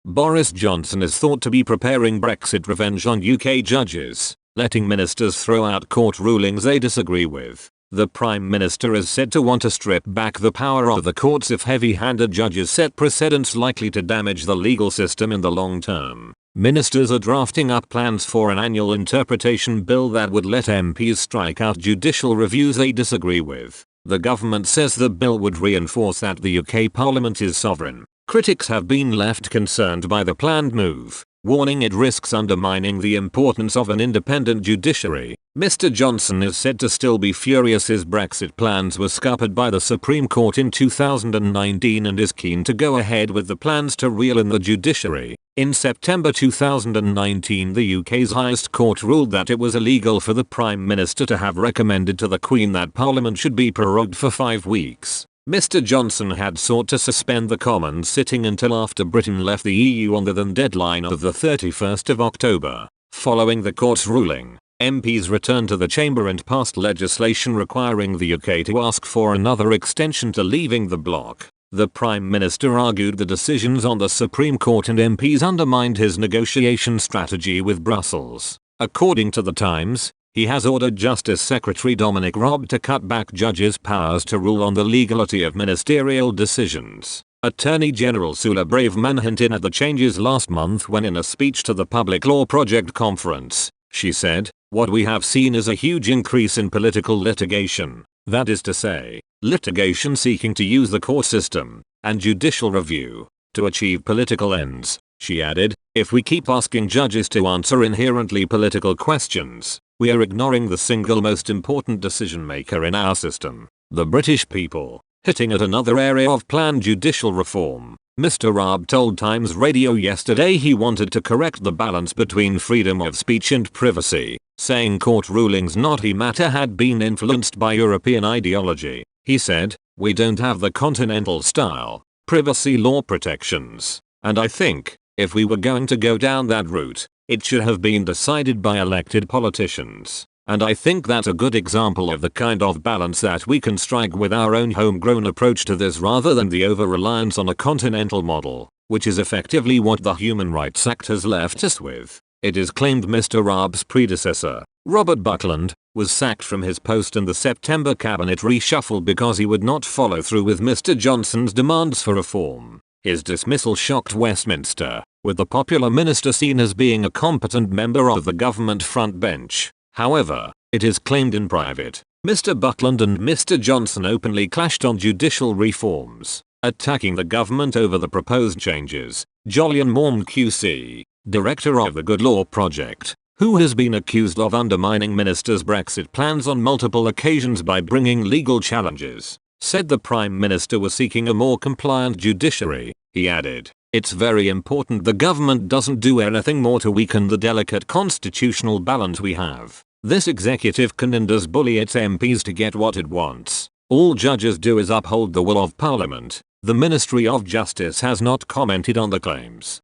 Boris Johnson is thought to be preparing Brexit revenge on UK judges, letting ministers throw out court rulings they disagree with. The Prime Minister is said to want to strip back the power of the courts if heavy-handed judges set precedents likely to damage the legal system in the long term. Ministers are drafting up plans for an annual interpretation bill that would let MPs strike out judicial reviews they disagree with. The government says the bill would reinforce that the UK Parliament is sovereign. Critics have been left concerned by the planned move, warning it risks undermining the importance of an independent judiciary. Mr. Johnson is said to still be furious his Brexit plans were scuppered by the Supreme Court in 2019 and is keen to go ahead with the plans to reel in the judiciary. In September 2019, the UK's highest court ruled that it was illegal for the Prime Minister to have recommended to the Queen that Parliament should be prorogued for 5 weeks. Mr. Johnson had sought to suspend the Commons sitting until after Britain left the EU on the then deadline of the 31st of October. Following the court's ruling, MPs returned to the chamber and passed legislation requiring the UK to ask for another extension to leaving the bloc. The Prime Minister argued the decisions on the Supreme Court and MPs undermined his negotiation strategy with Brussels. According to The Times, he has ordered Justice Secretary Dominic Raab to cut back judges' powers to rule on the legality of ministerial decisions. Attorney General Suella Braverman hinted at the changes last month when in a speech to the Public Law Project conference. She said, "What we have seen is a huge increase in political litigation, that is to say, litigation seeking to use the court system and judicial review to achieve political ends." She added, "If we keep asking judges to answer inherently political questions, we are ignoring the single most important decision maker in our system, the British people." Hitting at another area of planned judicial reform, Mr. Raab told Times Radio yesterday he wanted to correct the balance between freedom of speech and privacy, saying court rulings not he matter had been influenced by European ideology. He said, "We don't have the continental style privacy law protections, and I think, if we were going to go down that route, it should have been decided by elected politicians. And I think that's a good example of the kind of balance that we can strike with our own homegrown approach to this rather than the over-reliance on a continental model, which is effectively what the Human Rights Act has left us with." It is claimed Mr. Raab's predecessor, Robert Buckland, was sacked from his post in the September cabinet reshuffle because he would not follow through with Mr. Johnson's demands for reform. His dismissal shocked Westminster, with the popular minister seen as being a competent member of the government front bench. However, it is claimed in private, Mr. Buckland and Mr. Johnson openly clashed on judicial reforms, attacking the government over the proposed changes. Jolyon Maugham QC, director of the Good Law Project, who has been accused of undermining ministers' Brexit plans on multiple occasions by bringing legal challenges, said the Prime Minister was seeking a more compliant judiciary. He added, "It's very important the government doesn't do anything more to weaken the delicate constitutional balance we have. This executive can just bully its MPs to get what it wants. All judges do is uphold the will of Parliament." The Ministry of Justice has not commented on the claims.